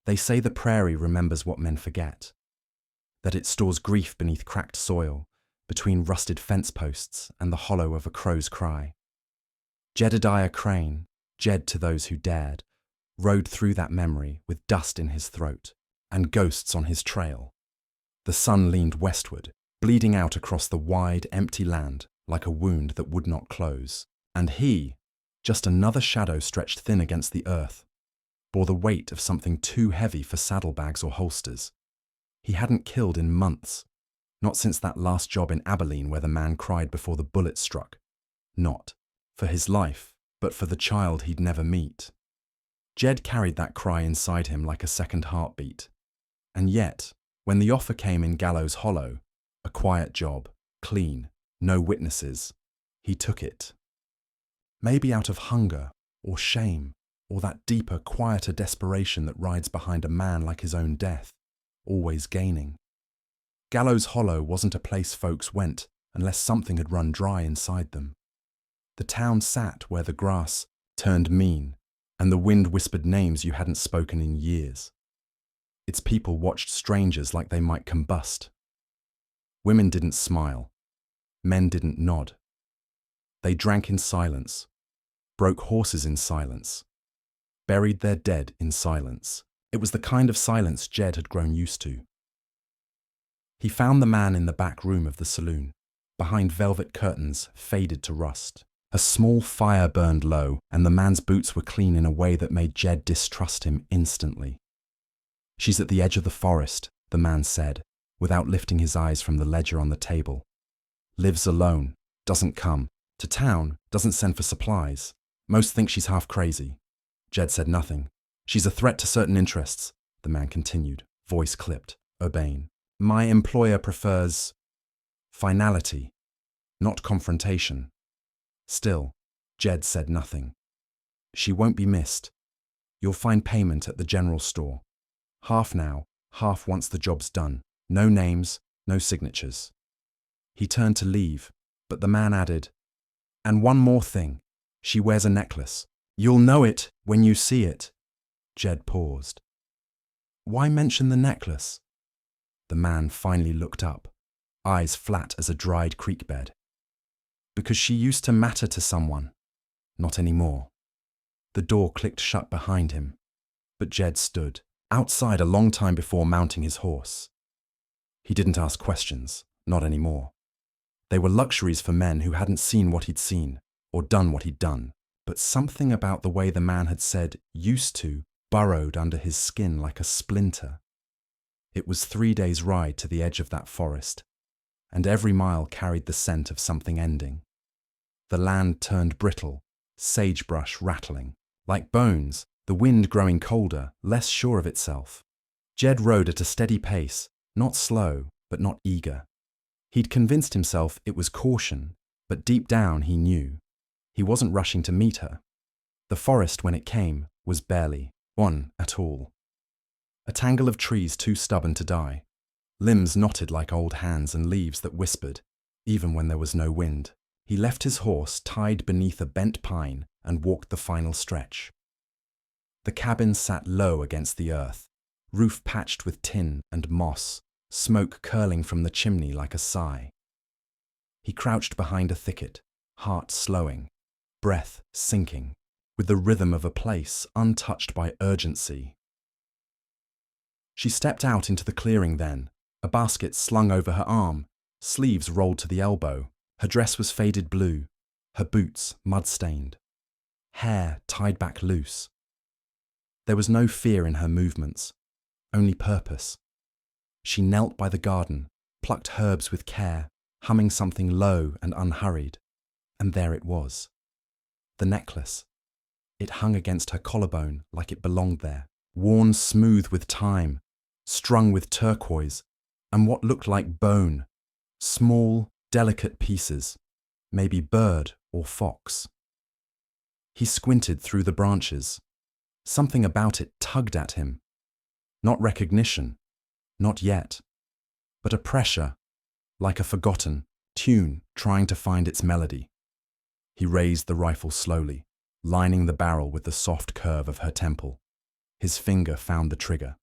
They say the prairie remembers what men forget, that it stores grief beneath cracked soil, between rusted fence posts and the hollow of a crow's cry. Jedediah Crane, Jed to those who dared, rode through that memory with dust in his throat and ghosts on his trail. The sun leaned westward, bleeding out across the wide, empty land like a wound that would not close. And he, just another shadow stretched thin against the earth, bore the weight of something too heavy for saddlebags or holsters. He hadn't killed in months, not since that last job in Abilene where the man cried before the bullet struck. Not for his life, but for the child he'd never meet. Jed carried that cry inside him like a second heartbeat. And yet, when the offer came in Gallows Hollow, a quiet job, clean, no witnesses, he took it. Maybe out of hunger or shame or that deeper, quieter desperation that rides behind a man like his own death, always gaining. Gallows Hollow wasn't a place folks went unless something had run dry inside them. The town sat where the grass turned mean and the wind whispered names you hadn't spoken in years. Its people watched strangers like they might combust. Women didn't smile. Men didn't nod. They drank in silence, broke horses in silence, buried their dead in silence. It was the kind of silence Jed had grown used to. He found the man in the back room of the saloon, behind velvet curtains faded to rust. A small fire burned low, and the man's boots were clean in a way that made Jed distrust him instantly. "She's at the edge of the forest," the man said, without lifting his eyes from the ledger on the table. "Lives alone, doesn't come to town, doesn't send for supplies. Most think she's half crazy." Jed said nothing. "She's a threat to certain interests," the man continued, voice clipped, urbane. "My employer prefers finality, not confrontation." Still, Jed said nothing. "She won't be missed. You'll find payment at the general store. Half now, half once the job's done. No names, no signatures." He turned to leave, but the man added, "And one more thing. She wears a necklace. You'll know it when you see it." Jed paused. "Why mention the necklace?" The man finally looked up, eyes flat as a dried creek bed. "Because she used to matter to someone. Not anymore." The door clicked shut behind him, but Jed stood, outside a long time before mounting his horse. He didn't ask questions, not anymore. They were luxuries for men who hadn't seen what he'd seen, or done what he'd done. But something about the way the man had said "used to" burrowed under his skin like a splinter. It was 3 days' ride to the edge of that forest, and every mile carried the scent of something ending. The land turned brittle, sagebrush rattling. Like bones, the wind growing colder, less sure of itself. Jed rode at a steady pace, not slow, but not eager. He'd convinced himself it was caution, but deep down he knew. He wasn't rushing to meet her. The forest, when it came, was barely one at all. A tangle of trees too stubborn to die, limbs knotted like old hands and leaves that whispered, even when there was no wind. He left his horse tied beneath a bent pine and walked the final stretch. The cabin sat low against the earth, roof patched with tin and moss, smoke curling from the chimney like a sigh. He crouched behind a thicket, heart slowing, breath sinking, with the rhythm of a place untouched by urgency. She stepped out into the clearing then, a basket slung over her arm, sleeves rolled to the elbow. Her dress was faded blue, her boots mud-stained, hair tied back loose. There was no fear in her movements, only purpose. She knelt by the garden, plucked herbs with care, humming something low and unhurried, and there it was. The necklace. It hung against her collarbone like it belonged there, worn smooth with time, strung with turquoise, and what looked like bone, small, delicate pieces, maybe bird or fox. He squinted through the branches. Something about it tugged at him. Not recognition, not yet, but a pressure, like a forgotten tune trying to find its melody. He raised the rifle slowly, lining the barrel with the soft curve of her temple. His finger found the trigger.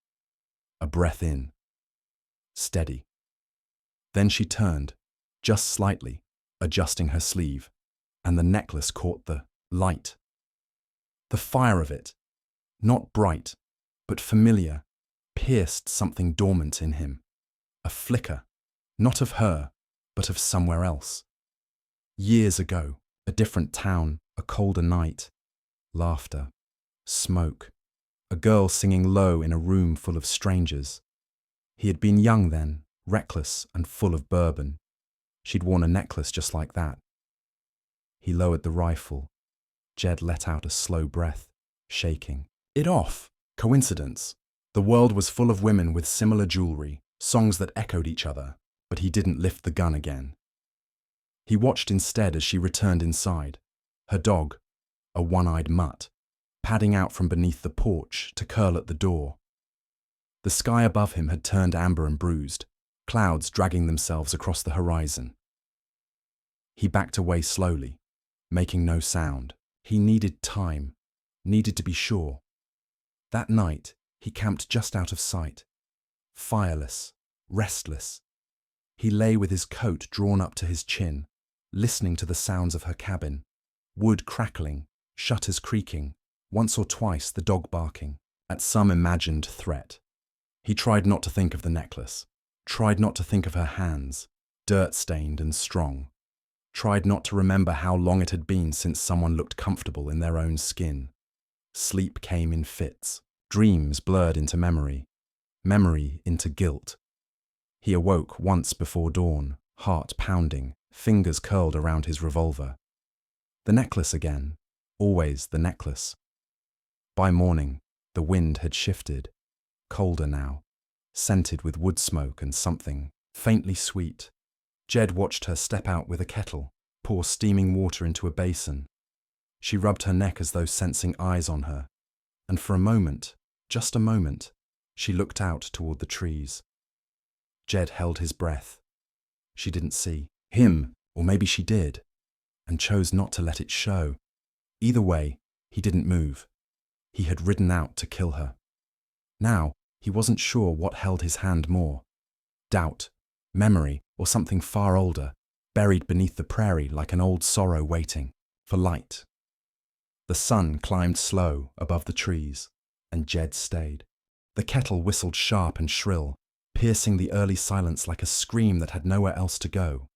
A breath in. Steady. Then she turned, just slightly, adjusting her sleeve, and the necklace caught the light. The fire of it, not bright, but familiar, pierced something dormant in him. A flicker, not of her, but of somewhere else. Years ago, a different town, a colder night. Laughter, smoke, a girl singing low in a room full of strangers. He had been young then, reckless and full of bourbon. She'd worn a necklace just like that. He lowered the rifle. Jed let out a slow breath, shaking. It off. Coincidence. The world was full of women with similar jewelry, songs that echoed each other, but he didn't lift the gun again. He watched instead as she returned inside, her dog, a one-eyed mutt, padding out from beneath the porch to curl at the door. The sky above him had turned amber and bruised, clouds dragging themselves across the horizon. He backed away slowly, making no sound. He needed time, needed to be sure. That night, he camped just out of sight, fireless, restless. He lay with his coat drawn up to his chin, listening to the sounds of her cabin, wood crackling, shutters creaking, once or twice the dog barking, at some imagined threat. He tried not to think of the necklace, tried not to think of her hands, dirt-stained and strong, tried not to remember how long it had been since someone looked comfortable in their own skin. Sleep came in fits, dreams blurred into memory, memory into guilt. He awoke once before dawn, heart pounding, fingers curled around his revolver. The necklace again, always the necklace. By morning, the wind had shifted, colder now, scented with wood smoke and something faintly sweet. Jed watched her step out with a kettle, pour steaming water into a basin. She rubbed her neck as though sensing eyes on her, and for a moment, just a moment, she looked out toward the trees. Jed held his breath. She didn't see him, or maybe she did, and chose not to let it show. Either way, he didn't move. He had ridden out to kill her. Now, he wasn't sure what held his hand more. Doubt, memory, or something far older, buried beneath the prairie like an old sorrow waiting for light. The sun climbed slow above the trees, and Jed stayed. The kettle whistled sharp and shrill, piercing the early silence like a scream that had nowhere else to go.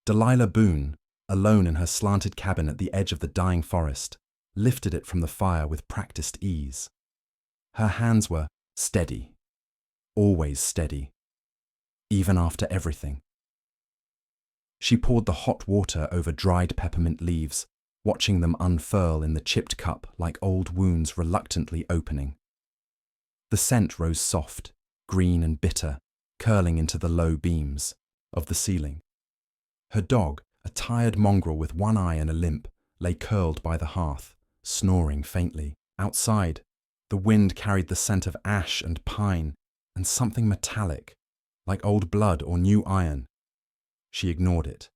Delilah Boone, alone in her slanted cabin at the edge of the dying forest, lifted it from the fire with practiced ease. Her hands were steady, always steady, even after everything. She poured the hot water over dried peppermint leaves, watching them unfurl in the chipped cup like old wounds reluctantly opening. The scent rose soft, green and bitter, curling into the low beams of the ceiling. Her dog, a tired mongrel with one eye and a limp, lay curled by the hearth, snoring faintly. Outside, the wind carried the scent of ash and pine and something metallic, like old blood or new iron. She ignored it.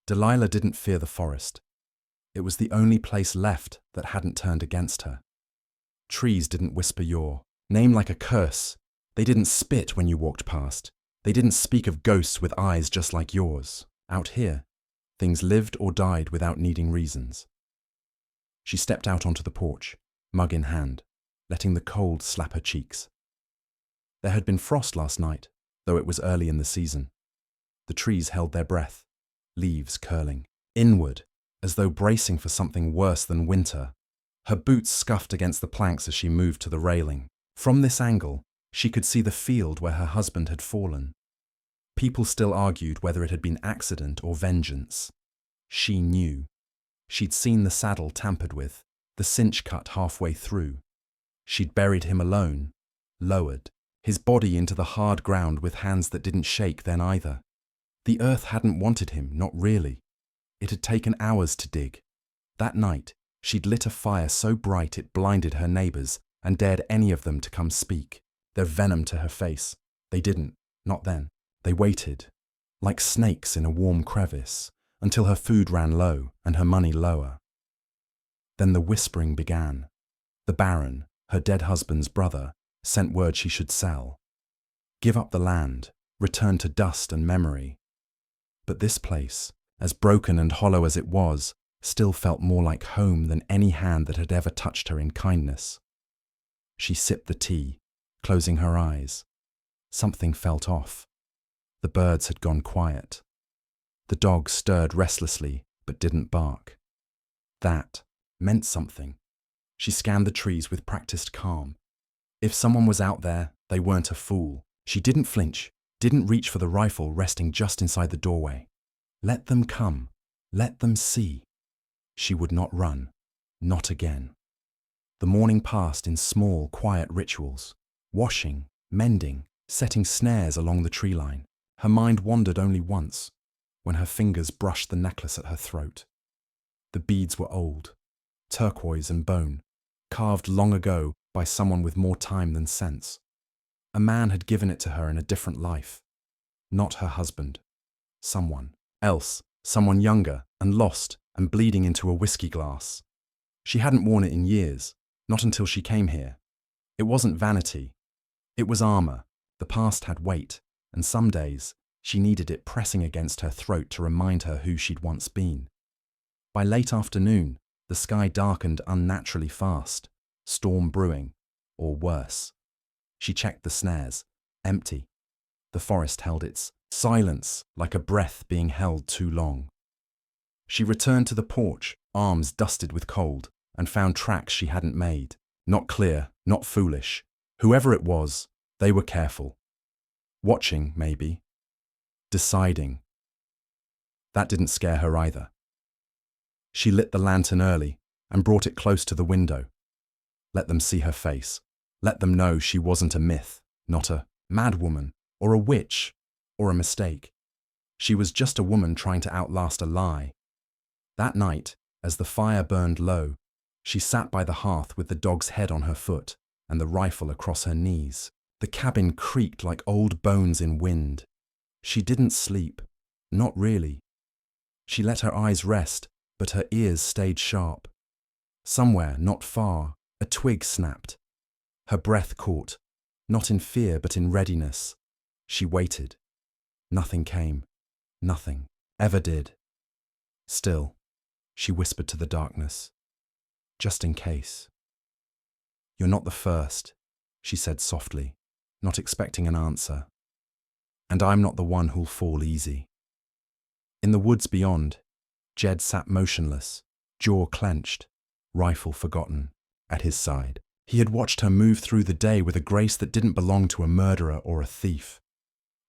Delilah didn't fear the forest. It was the only place left that hadn't turned against her. Trees didn't whisper your name like a curse. They didn't spit when you walked past. They didn't speak of ghosts with eyes just like yours. Out here, things lived or died without needing reasons. She stepped out onto the porch, mug in hand, letting the cold slap her cheeks. There had been frost last night, though it was early in the season. The trees held their breath, leaves curling inward, as though bracing for something worse than winter. Her boots scuffed against the planks as she moved to the railing. From this angle, she could see the field where her husband had fallen. People still argued whether it had been accident or vengeance. She knew. She'd seen the saddle tampered with, the cinch cut halfway through. She'd buried him alone, lowered, his body into the hard ground with hands that didn't shake then either. The earth hadn't wanted him, not really. It had taken hours to dig. That night, she'd lit a fire so bright it blinded her neighbors and dared any of them to come speak, their venom to her face. They didn't, not then. They waited, like snakes in a warm crevice, until her food ran low and her money lower. Then the whispering began. The Baron, Her dead husband's brother sent word she should sell, give up the land, return to dust and memory. But this place, as broken and hollow as it was, still felt more like home than any hand that had ever touched her in kindness. She sipped the tea, closing her eyes. Something felt off. The birds had gone quiet. The dog stirred restlessly, but didn't bark. That meant something. She scanned the trees with practiced calm. If someone was out there, they weren't a fool. She didn't flinch, didn't reach for the rifle resting just inside the doorway. Let them come. Let them see. She would not run. Not again. The morning passed in small, quiet rituals. Washing, mending, setting snares along the tree line. Her mind wandered only once, when her fingers brushed the necklace at her throat. The beads were old, turquoise and bone, carved long ago by someone with more time than sense. A man had given it to her in a different life. Not her husband. Someone else, someone younger and lost and bleeding into a whiskey glass. She hadn't worn it in years, not until she came here. It wasn't vanity. It was armor. The past had weight, and some days she needed it pressing against her throat to remind her who she'd once been. By late afternoon, the sky darkened unnaturally fast, storm brewing, or worse. She checked the snares, empty. The forest held its silence like a breath being held too long. She returned to the porch, arms dusted with cold, and found tracks she hadn't made. Not clear, not foolish. Whoever it was, they were careful. Watching, maybe. Deciding. That didn't scare her either. She lit the lantern early and brought it close to the window. Let them see her face. Let them know she wasn't a myth, not a madwoman, or a witch, or a mistake. She was just a woman trying to outlast a lie. That night, as the fire burned low, she sat by the hearth with the dog's head on her foot and the rifle across her knees. The cabin creaked like old bones in wind. She didn't sleep, not really. She let her eyes rest, but her ears stayed sharp. Somewhere, not far, a twig snapped. Her breath caught, not in fear but in readiness. She waited. Nothing came. Nothing ever did. Still, she whispered to the darkness, just in case. "You're not the first," she said softly, not expecting an answer. "And I'm not the one who'll fall easy." In the woods beyond, Jed sat motionless, jaw clenched, rifle forgotten, at his side. He had watched her move through the day with a grace that didn't belong to a murderer or a thief.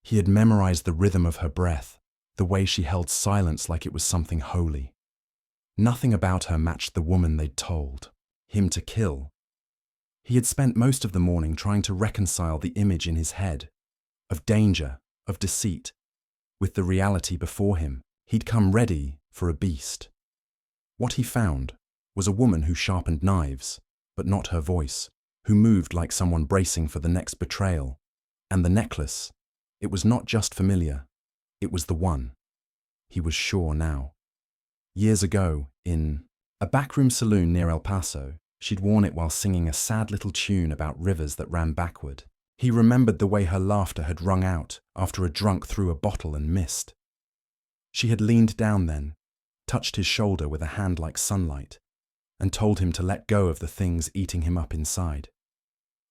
He had memorized the rhythm of her breath, the way she held silence like it was something holy. Nothing about her matched the woman they'd told him to kill. He had spent most of the morning trying to reconcile the image in his head, of danger, of deceit, with the reality before him. He'd come ready for a beast. What he found was a woman who sharpened knives, but not her voice, who moved like someone bracing for the next betrayal. And the necklace, it was not just familiar, it was the one. He was sure now. Years ago, in a backroom saloon near El Paso, she'd worn it while singing a sad little tune about rivers that ran backward. He remembered the way her laughter had rung out after a drunk threw a bottle and missed. She had leaned down then, touched his shoulder with a hand like sunlight, and told him to let go of the things eating him up inside.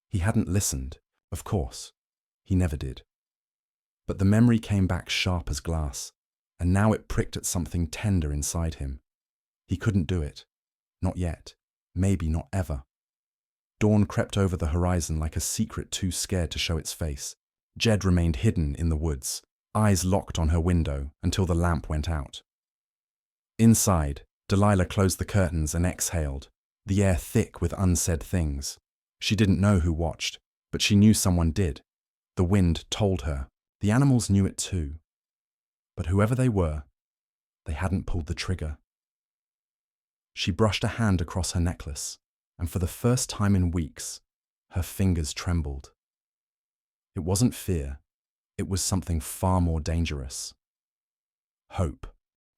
He hadn't listened, of course. He never did. But the memory came back sharp as glass, and now it pricked at something tender inside him. He couldn't do it. Not yet. Maybe not ever. Dawn crept over the horizon like a secret too scared to show its face. Jed remained hidden in the woods, eyes locked on her window until the lamp went out. Inside, Delilah closed the curtains and exhaled, the air thick with unsaid things. She didn't know who watched, but she knew someone did. The wind told her. The animals knew it too. But whoever they were, they hadn't pulled the trigger. She brushed a hand across her necklace, and for the first time in weeks, her fingers trembled. It wasn't fear, it was something far more dangerous. Hope.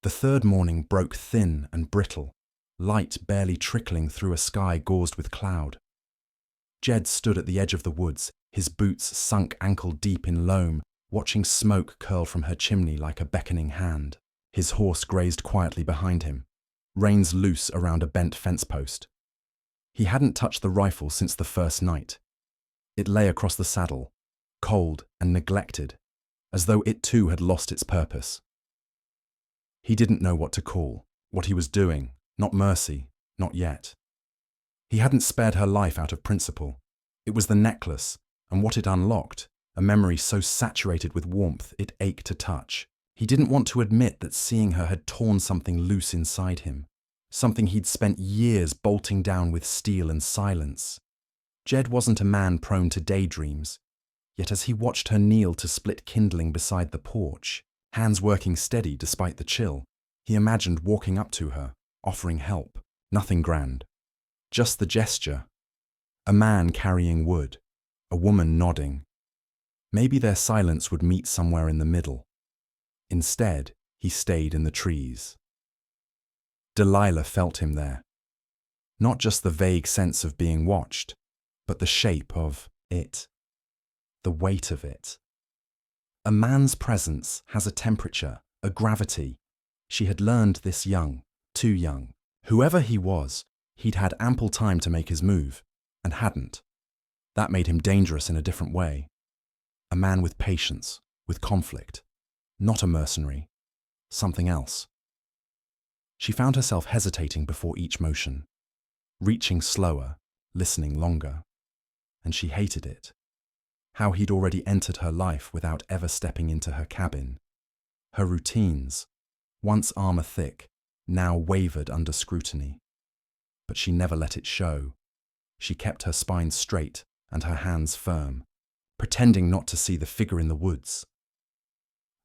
The third morning broke thin and brittle, light barely trickling through a sky gauzed with cloud. Jed stood at the edge of the woods, his boots sunk ankle-deep in loam, watching smoke curl from her chimney like a beckoning hand. His horse grazed quietly behind him, reins loose around a bent fence post. He hadn't touched the rifle since the first night. It lay across the saddle, cold and neglected, as though it too had lost its purpose. He didn't know what to call, what he was doing, not mercy, not yet. He hadn't spared her life out of principle. It was the necklace, and what it unlocked, a memory so saturated with warmth it ached to touch. He didn't want to admit that seeing her had torn something loose inside him, something he'd spent years bolting down with steel and silence. Jed wasn't a man prone to daydreams, yet as he watched her kneel to split kindling beside the porch, hands working steady despite the chill, he imagined walking up to her, offering help. Nothing grand. Just the gesture. A man carrying wood, a woman nodding. Maybe their silence would meet somewhere in the middle. Instead, he stayed in the trees. Delilah felt him there. Not just the vague sense of being watched, but the shape of it. The weight of it. A man's presence has a temperature, a gravity. She had learned this young, too young. Whoever he was, he'd had ample time to make his move, and hadn't. That made him dangerous in a different way. A man with patience, with conflict. Not a mercenary. Something else. She found herself hesitating before each motion, reaching slower, listening longer. And she hated it. How he'd already entered her life without ever stepping into her cabin. Her routines, once armor thick, now wavered under scrutiny. But she never let it show. She kept her spine straight and her hands firm, pretending not to see the figure in the woods.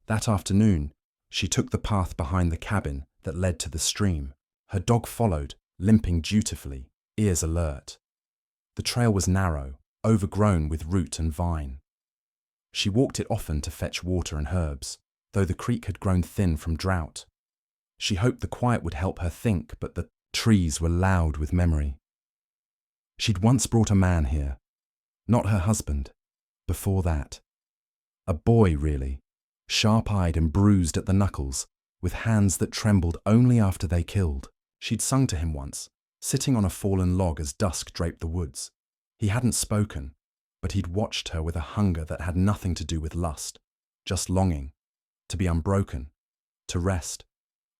That afternoon, she took the path behind the cabin that led to the stream. Her dog followed, limping dutifully, ears alert. The trail was narrow, overgrown with root and vine. She walked it often to fetch water and herbs, though the creek had grown thin from drought. She hoped the quiet would help her think, but the trees were loud with memory. She'd once brought a man here. Not her husband. Before that. A boy, really. Sharp-eyed and bruised at the knuckles, with hands that trembled only after they killed. She'd sung to him once, sitting on a fallen log as dusk draped the woods. He hadn't spoken, but he'd watched her with a hunger that had nothing to do with lust, just longing, to be unbroken, to rest.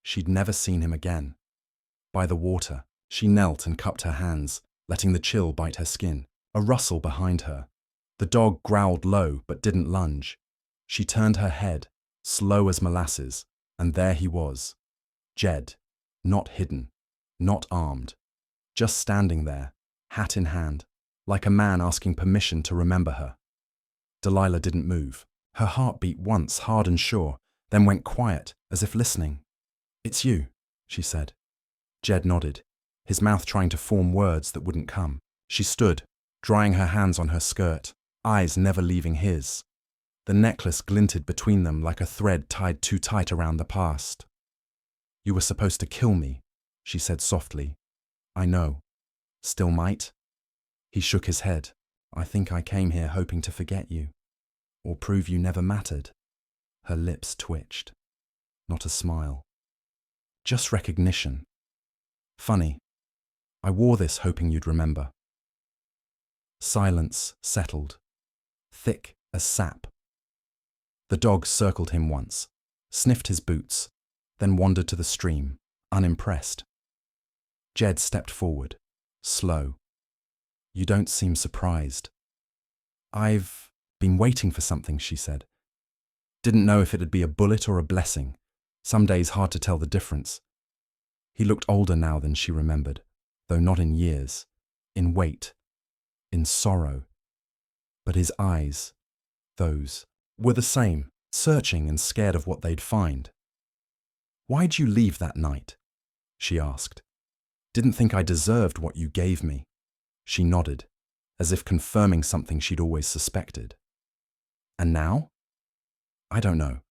She'd never seen him again. By the water, she knelt and cupped her hands, letting the chill bite her skin. A rustle behind her. The dog growled low but didn't lunge. She turned her head, slow as molasses, and there he was. Jed, not hidden, not armed, just standing there, hat in hand, like a man asking permission to remember her. Delilah didn't move. Her heart beat once, hard and sure, then went quiet, as if listening. "It's you," she said. Jed nodded, his mouth trying to form words that wouldn't come. She stood, drying her hands on her skirt, eyes never leaving his. The necklace glinted between them like a thread tied too tight around the past. "You were supposed to kill me," she said softly. "I know. Still might?" He shook his head. "I think I came here hoping to forget you, or prove you never mattered." Her lips twitched. Not a smile. Just recognition. "Funny. I wore this hoping you'd remember." Silence settled, thick as sap. The dog circled him once, sniffed his boots, then wandered to the stream, unimpressed. Jed stepped forward, slow. "You don't seem surprised." "I've been waiting for something," she said. "Didn't know if it'd be a bullet or a blessing. Some days hard to tell the difference." He looked older now than she remembered, though not in years, in weight, in sorrow. But his eyes, those, were the same, searching and scared of what they'd find. "Why'd you leave that night?" she asked. "Didn't think I deserved what you gave me." She nodded, as if confirming something she'd always suspected. "And now?" "I don't know,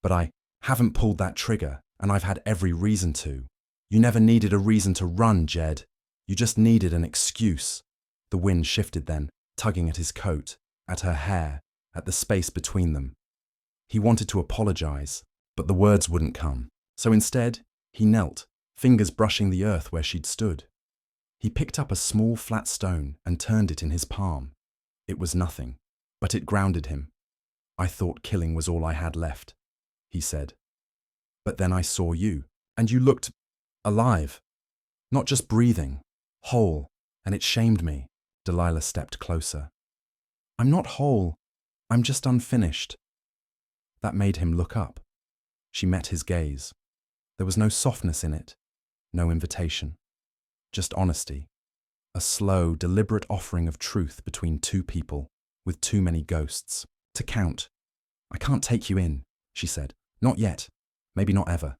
but I haven't pulled that trigger, and I've had every reason to." "You never needed a reason to run, Jed. You just needed an excuse." The wind shifted then, tugging at his coat, at her hair, at the space between them. He wanted to apologize, but the words wouldn't come. So instead, he knelt, fingers brushing the earth where she'd stood. He picked up a small flat stone and turned it in his palm. It was nothing, but it grounded him. "I thought killing was all I had left," he said. "But then I saw you, and you looked alive. Not just breathing, whole, and it shamed me." Delilah stepped closer. "I'm not whole, I'm just unfinished." That made him look up. She met his gaze. There was no softness in it, no invitation, just honesty. A slow, deliberate offering of truth between two people, with too many ghosts to count. "I can't take you in," she said. "Not yet. Maybe not ever."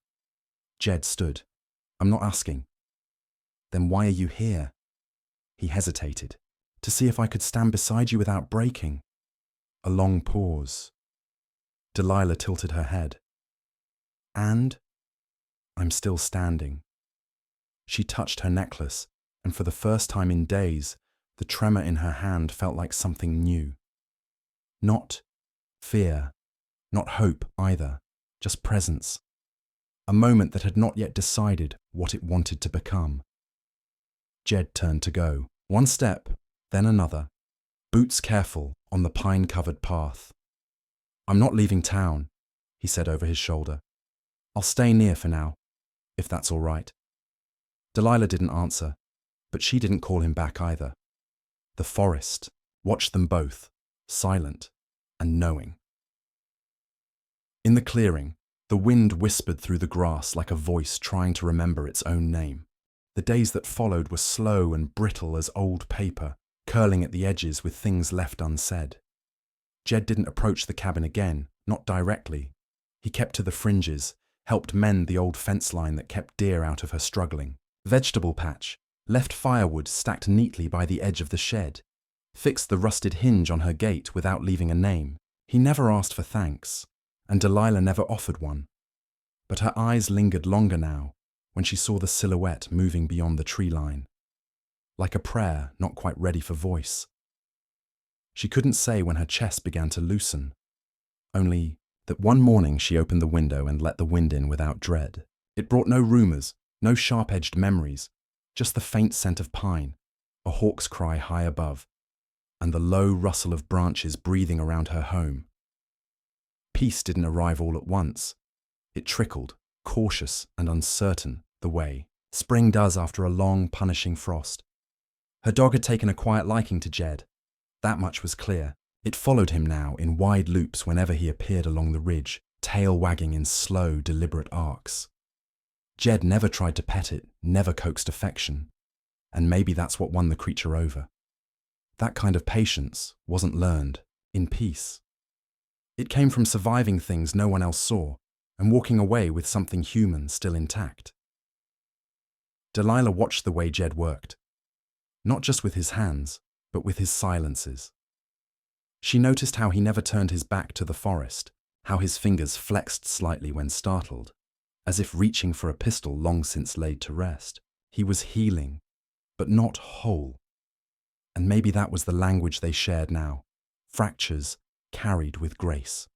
Jed stood. "I'm not asking." "Then why are you here?" He hesitated. "To see if I could stand beside you without breaking." A long pause. Delilah tilted her head. "And I'm still standing." She touched her necklace, and for the first time in days, the tremor in her hand felt like something new. Not fear, not hope either, just presence. A moment that had not yet decided what it wanted to become. Jed turned to go. One step, then another, boots careful on the pine-covered path. "I'm not leaving town," he said over his shoulder. "I'll stay near for now, if that's all right." Delilah didn't answer, but she didn't call him back either. The forest watched them both, silent and knowing. In the clearing, the wind whispered through the grass like a voice trying to remember its own name. The days that followed were slow and brittle as old paper, curling at the edges with things left unsaid. Jed didn't approach the cabin again, not directly. He kept to the fringes, helped mend the old fence line that kept deer out of her struggling. Vegetable patch, left firewood stacked neatly by the edge of the shed, fixed the rusted hinge on her gate without leaving a name. He never asked for thanks, and Delilah never offered one. But her eyes lingered longer now, when she saw the silhouette moving beyond the tree line. Like a prayer not quite ready for voice. She couldn't say when her chest began to loosen, only that one morning she opened the window and let the wind in without dread. It brought no rumors, no sharp-edged memories, just the faint scent of pine, a hawk's cry high above, and the low rustle of branches breathing around her home. Peace didn't arrive all at once. It trickled, cautious and uncertain, the way spring does after a long, punishing frost. Her dog had taken a quiet liking to Jed. That much was clear. It followed him now in wide loops whenever he appeared along the ridge, tail wagging in slow, deliberate arcs. Jed never tried to pet it, never coaxed affection. And maybe that's what won the creature over. That kind of patience wasn't learned, in peace. It came from surviving things no one else saw, and walking away with something human still intact. Delilah watched the way Jed worked. Not just with his hands, but with his silences. She noticed how he never turned his back to the forest, how his fingers flexed slightly when startled, as if reaching for a pistol long since laid to rest. He was healing, but not whole. And maybe that was the language they shared now, fractures carried with grace.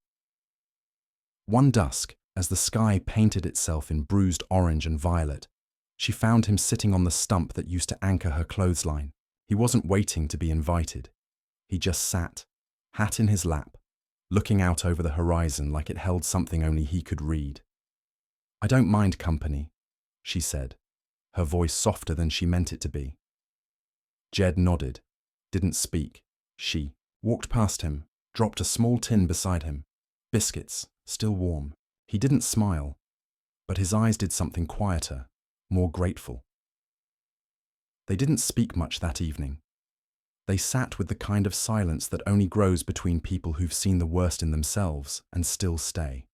One dusk, as the sky painted itself in bruised orange and violet, she found him sitting on the stump that used to anchor her clothesline. He wasn't waiting to be invited. He just sat, hat in his lap, looking out over the horizon like it held something only he could read. "I don't mind company," she said, her voice softer than she meant it to be. Jed nodded, didn't speak. She walked past him, dropped a small tin beside him, biscuits, still warm. He didn't smile, but his eyes did something quieter, more grateful. They didn't speak much that evening. They sat with the kind of silence that only grows between people who've seen the worst in themselves and still stay.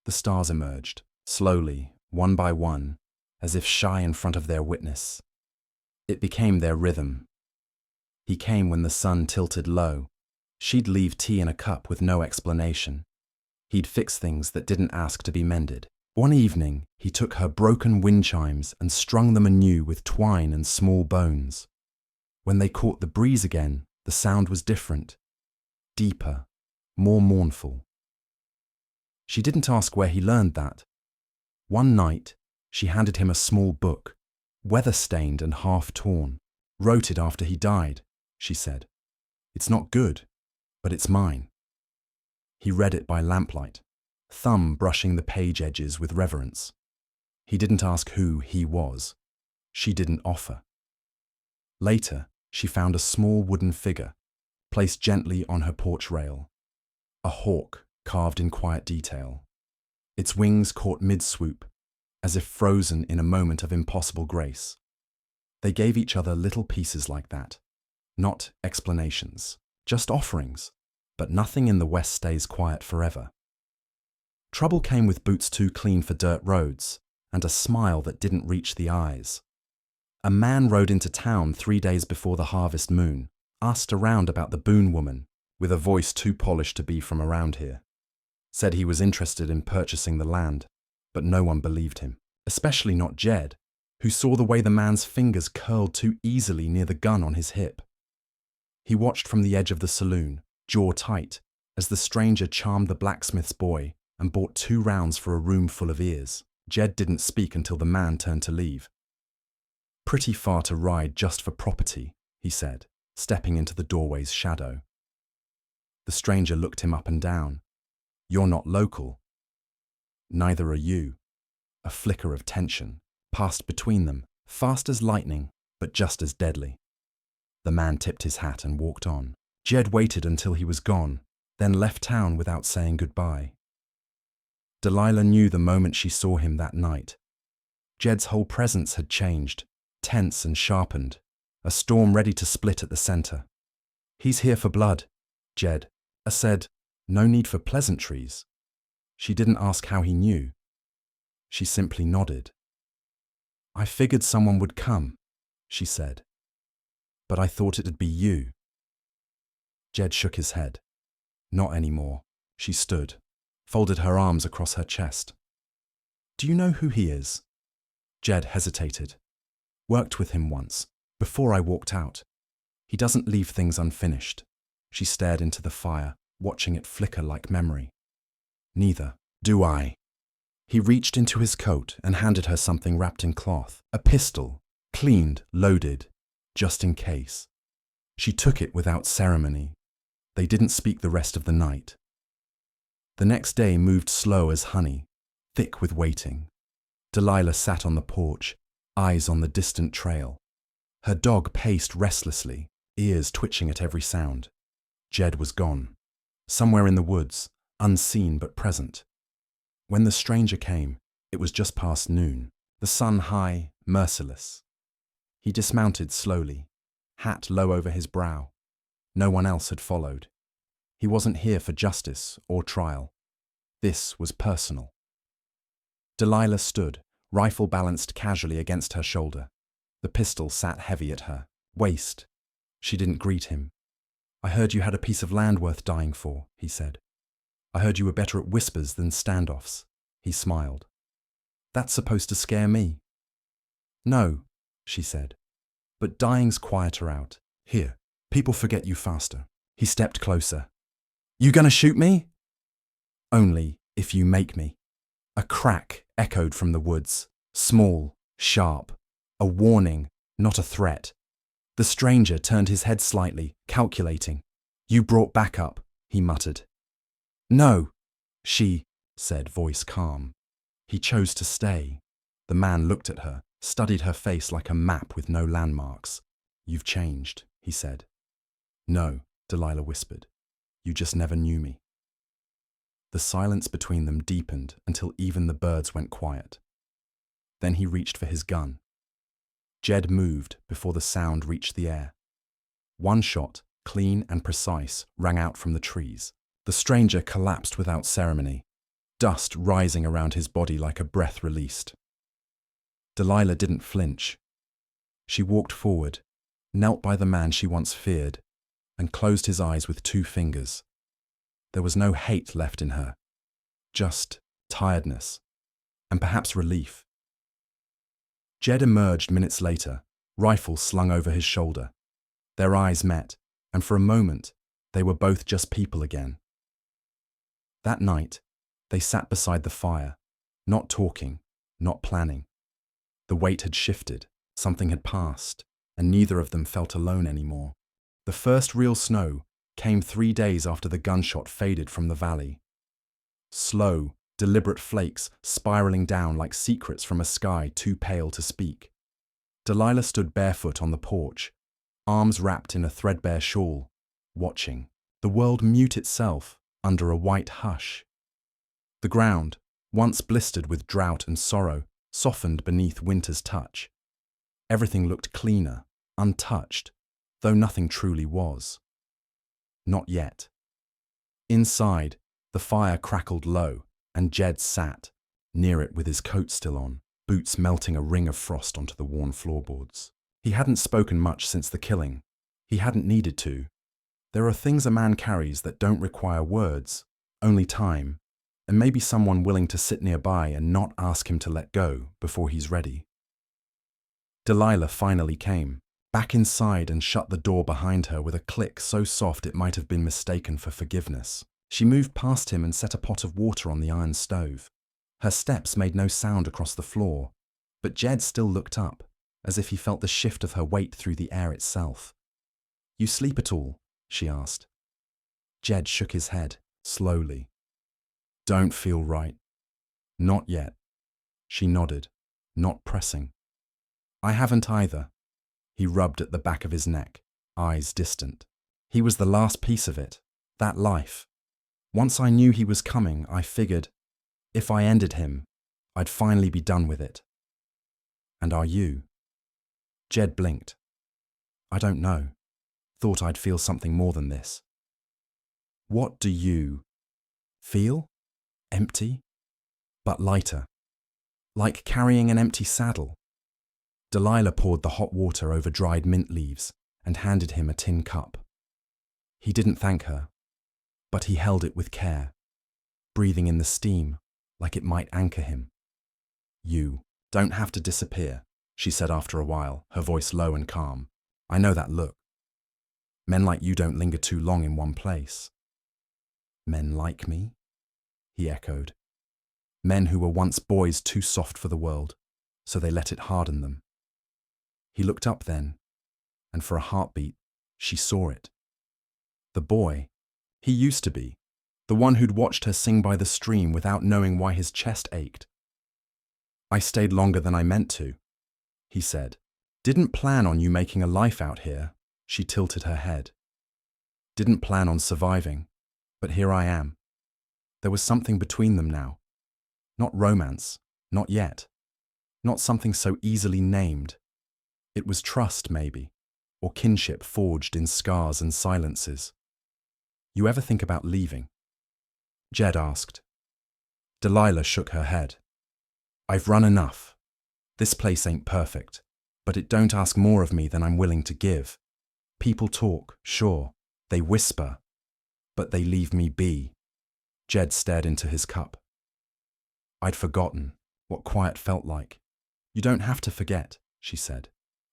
The stars emerged, slowly, one by one, as if shy in front of their witness. It became their rhythm. He came when the sun tilted low. She'd leave tea in a cup with no explanation. He'd fix things that didn't ask to be mended. One evening, he took her broken wind chimes and strung them anew with twine and small bones. When they caught the breeze again, The sound was different, deeper, more mournful. She didn't ask where he learned that. One night, she handed him a small book, weather-stained and half-torn. Wrote it after he died, she said. It's not good, but it's mine. He read it by lamplight, thumb brushing the page edges with reverence. He didn't ask who he was. She didn't offer. Later, she found a small wooden figure, placed gently on her porch rail. A hawk carved in quiet detail. Its wings caught mid-swoop, as if frozen in a moment of impossible grace. They gave each other little pieces like that, not explanations, just offerings, but nothing in the West stays quiet forever. Trouble came with boots too clean for dirt roads, and a smile that didn't reach the eyes. A man rode into town 3 days before the harvest moon, asked around about the Boone woman, with a voice too polished to be from around here. Said he was interested in purchasing the land, but no one believed him, especially not Jed, who saw the way the man's fingers curled too easily near the gun on his hip. He watched from the edge of the saloon, jaw tight, as the stranger charmed the blacksmith's boy and bought 2 rounds for a room full of ears. Jed didn't speak until the man turned to leave. Pretty far to ride just for property, he said, stepping into the doorway's shadow. The stranger looked him up and down. You're not local. Neither are you. A flicker of tension passed between them, fast as lightning, but just as deadly. The man tipped his hat and walked on. Jed waited until he was gone, then left town without saying goodbye. Delilah knew the moment she saw him that night. Jed's whole presence had changed, tense and sharpened, a storm ready to split at the center. He's here for blood, Jed said. No need for pleasantries. She didn't ask how he knew. She simply nodded. I figured someone would come, she said. But I thought it'd be you. Jed shook his head. Not anymore. She stood, folded her arms across her chest. Do you know who he is? Jed hesitated. Worked with him once, before I walked out. He doesn't leave things unfinished. She stared into the fire, watching it flicker like memory. Neither do I. He reached into his coat and handed her something wrapped in cloth, a pistol, cleaned, loaded, just in case. She took it without ceremony. They didn't speak the rest of the night. The next day moved slow as honey, thick with waiting. Delilah sat on the porch, eyes on the distant trail. Her dog paced restlessly, ears twitching at every sound. Jed was gone. Somewhere in the woods, unseen but present. When the stranger came, it was just past noon, the sun high, merciless. He dismounted slowly, hat low over his brow. No one else had followed. He wasn't here for justice or trial. This was personal. Delilah stood, rifle balanced casually against her shoulder. The pistol sat heavy at her waist. She didn't greet him. I heard you had a piece of land worth dying for, he said. I heard you were better at whispers than standoffs. He smiled. That's supposed to scare me. No, she said, but dying's quieter out. Here, people forget you faster. He stepped closer. You gonna shoot me? Only if you make me. A crack echoed from the woods, small, sharp, a warning, not a threat. The stranger turned his head slightly, calculating. You brought backup, he muttered. No, she said, voice calm. He chose to stay. The man looked at her, studied her face like a map with no landmarks. You've changed, he said. No, Delilah whispered. You just never knew me. The silence between them deepened until even the birds went quiet. Then he reached for his gun. Jed moved before the sound reached the air. One shot, clean and precise, rang out from the trees. The stranger collapsed without ceremony, dust rising around his body like a breath released. Delilah didn't flinch. She walked forward, knelt by the man she once feared, and closed his eyes with 2 fingers. There was no hate left in her, just tiredness, and perhaps relief. Jed emerged minutes later, rifle slung over his shoulder. Their eyes met, and for a moment, they were both just people again. That night, they sat beside the fire, not talking, not planning. The weight had shifted, something had passed, and neither of them felt alone anymore. The first real snow came 3 days after the gunshot faded from the valley. Slow, deliberate flakes spiraling down like secrets from a sky too pale to speak. Delilah stood barefoot on the porch, arms wrapped in a threadbare shawl, watching the world mute itself under a white hush. The ground, once blistered with drought and sorrow, softened beneath winter's touch. Everything looked cleaner, untouched, though nothing truly was. Not yet. Inside, the fire crackled low, and Jed sat, near it with his coat still on, boots melting a ring of frost onto the worn floorboards. He hadn't spoken much since the killing. He hadn't needed to. There are things a man carries that don't require words, only time, and maybe someone willing to sit nearby and not ask him to let go before he's ready. Delilah finally came, back inside, and shut the door behind her with a click so soft it might have been mistaken for forgiveness. She moved past him and set a pot of water on the iron stove. Her steps made no sound across the floor, but Jed still looked up, as if he felt the shift of her weight through the air itself. "You sleep at all?" she asked. Jed shook his head, slowly. "Don't feel right." "Not yet." She nodded, not pressing. "I haven't either." He rubbed at the back of his neck, eyes distant. He was the last piece of it, that life. Once I knew he was coming, I figured, if I ended him, I'd finally be done with it. "And are you?" Jed blinked. "I don't know. Thought I'd feel something more than this." "What do you feel?" "Empty, but lighter. Like carrying an empty saddle." Delilah poured the hot water over dried mint leaves and handed him a tin cup. He didn't thank her, but he held it with care, breathing in the steam like it might anchor him. "You don't have to disappear," she said after a while, her voice low and calm. "I know that look. Men like you don't linger too long in one place." "Men like me?" he echoed. "Men who were once boys too soft for the world, so they let it harden them." He looked up then, and for a heartbeat, she saw it. The boy he used to be, the one who'd watched her sing by the stream without knowing why his chest ached. "I stayed longer than I meant to," he said. "Didn't plan on you making a life out here." She tilted her head. "Didn't plan on surviving, but here I am." There was something between them now. Not romance, not yet. Not something so easily named. It was trust, maybe, or kinship forged in scars and silences. "You ever think about leaving?" Jed asked. Delilah shook her head. "I've run enough. This place ain't perfect, but it don't ask more of me than I'm willing to give. People talk, sure. They whisper, but they leave me be." Jed stared into his cup. "I'd forgotten what quiet felt like." "You don't have to forget," she said.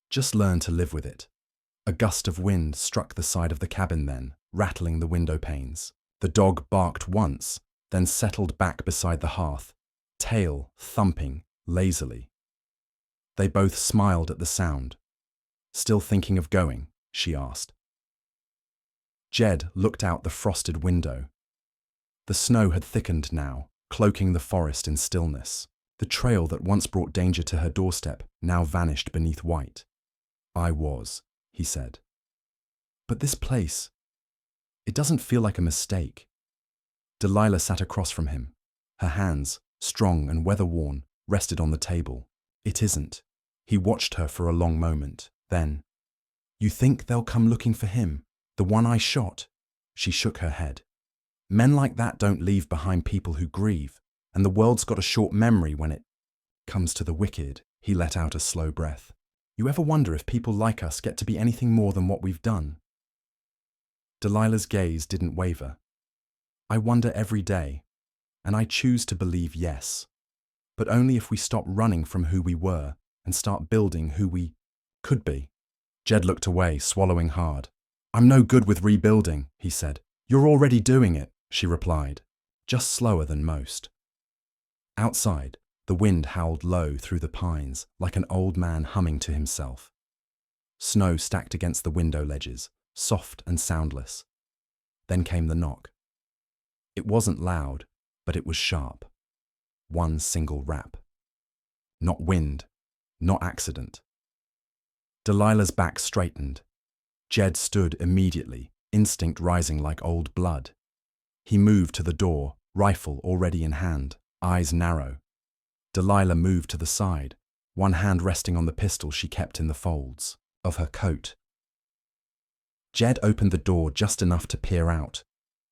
"Just learn to live with it." A gust of wind struck the side of the cabin then, rattling the window panes. The dog barked once, then settled back beside the hearth, tail thumping lazily. They both smiled at the sound. "Still thinking of going?" she asked. Jed looked out the frosted window. The snow had thickened now, cloaking the forest in stillness. The trail that once brought danger to her doorstep now vanished beneath white. "I was," he said. "But this place, it doesn't feel like a mistake." Delilah sat across from him. Her hands, strong and weather-worn, rested on the table. "It isn't." He watched her for a long moment. Then, "You think they'll come looking for him? The one I shot?" She shook her head. "Men like that don't leave behind people who grieve, and the world's got a short memory when it comes to the wicked." He let out a slow breath. "You ever wonder if people like us get to be anything more than what we've done?" Delilah's gaze didn't waver. "I wonder every day, and I choose to believe yes. But only if we stop running from who we were and start building who we could be." Jed looked away, swallowing hard. I'm no good with rebuilding, he said. You're already doing it, she replied, just slower than most. Outside, the wind howled low through the pines like an old man humming to himself. Snow stacked against the window ledges, soft and soundless. Then came the knock. It wasn't loud, but it was sharp. One single rap. Not wind, not accident. Delilah's back straightened. Jed stood immediately, instinct rising like old blood. He moved to the door, rifle already in hand, eyes narrow. Delilah moved to the side, one hand resting on the pistol she kept in the folds of her coat. Jed opened the door just enough to peer out.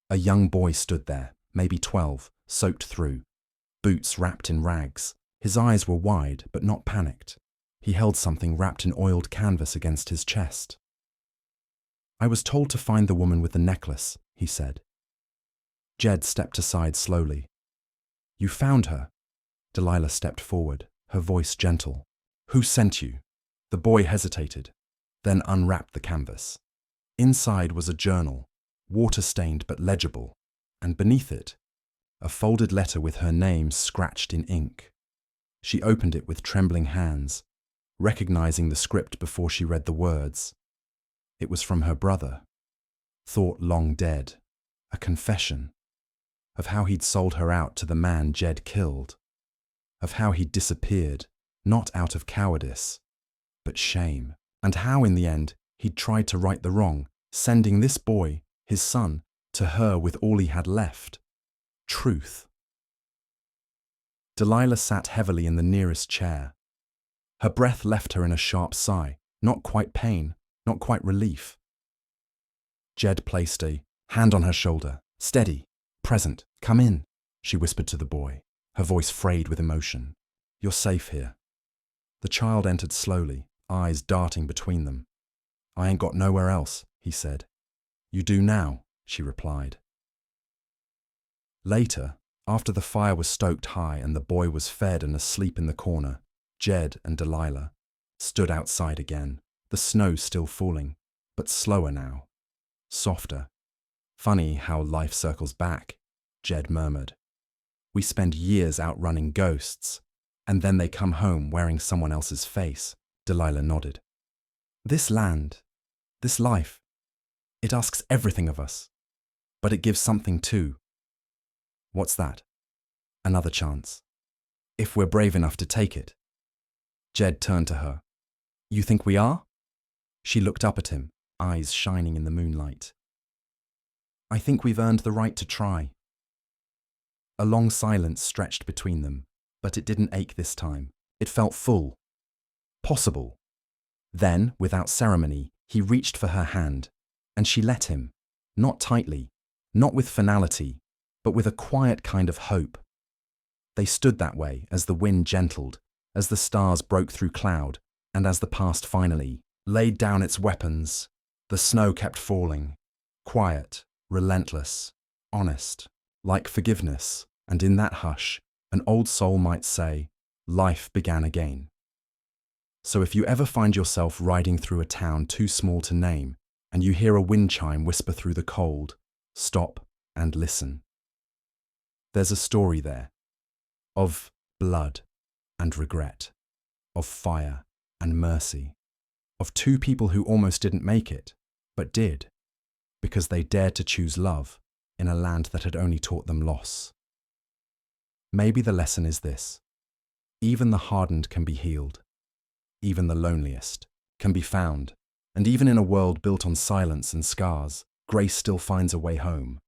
A young boy stood there, maybe 12, soaked through, boots wrapped in rags. His eyes were wide, but not panicked. He held something wrapped in oiled canvas against his chest. I was told to find the woman with the necklace, he said. Jed stepped aside slowly. You found her? Delilah stepped forward, her voice gentle. Who sent you? The boy hesitated, then unwrapped the canvas. Inside was a journal, water-stained but legible, and beneath it, a folded letter with her name scratched in ink. She opened it with trembling hands, recognizing the script before she read the words. It was from her brother, thought long dead, a confession of how he'd sold her out to the man Jed killed, of how he'd disappeared, not out of cowardice, but shame, and how in the end he'd tried to right the wrong, sending this boy, his son, to her with all he had left, truth. Delilah sat heavily in the nearest chair. Her breath left her in a sharp sigh, not quite pain, not quite relief. Jed placed a hand on her shoulder. Steady, present, come in, she whispered to the boy, her voice frayed with emotion. You're safe here. The child entered slowly, eyes darting between them. I ain't got nowhere else, he said. You do now, she replied. Later, after the fire was stoked high and the boy was fed and asleep in the corner, Jed and Delilah stood outside again, the snow still falling, but slower now, softer. Funny how life circles back, Jed murmured. We spend years outrunning ghosts, and then they come home wearing someone else's face, Delilah nodded. This land, this life, it asks everything of us, but it gives something too. What's that? Another chance. If we're brave enough to take it. Jed turned to her. You think we are? She looked up at him, eyes shining in the moonlight. I think we've earned the right to try. A long silence stretched between them, but it didn't ache this time. It felt full. Possible. Then, without ceremony, he reached for her hand, and she let him, not tightly, not with finality, but with a quiet kind of hope. They stood that way as the wind gentled, as the stars broke through cloud, and as the past finally laid down its weapons. The snow kept falling, quiet, relentless, honest, like forgiveness, and in that hush, an old soul might say, life began again. So if you ever find yourself riding through a town too small to name, and you hear a wind chime whisper through the cold, stop and listen. There's a story there, of blood and regret, of fire and mercy, of two people who almost didn't make it, but did, because they dared to choose love in a land that had only taught them loss. Maybe the lesson is this: even the hardened can be healed, even the loneliest can be found, and even in a world built on silence and scars, grace still finds a way home.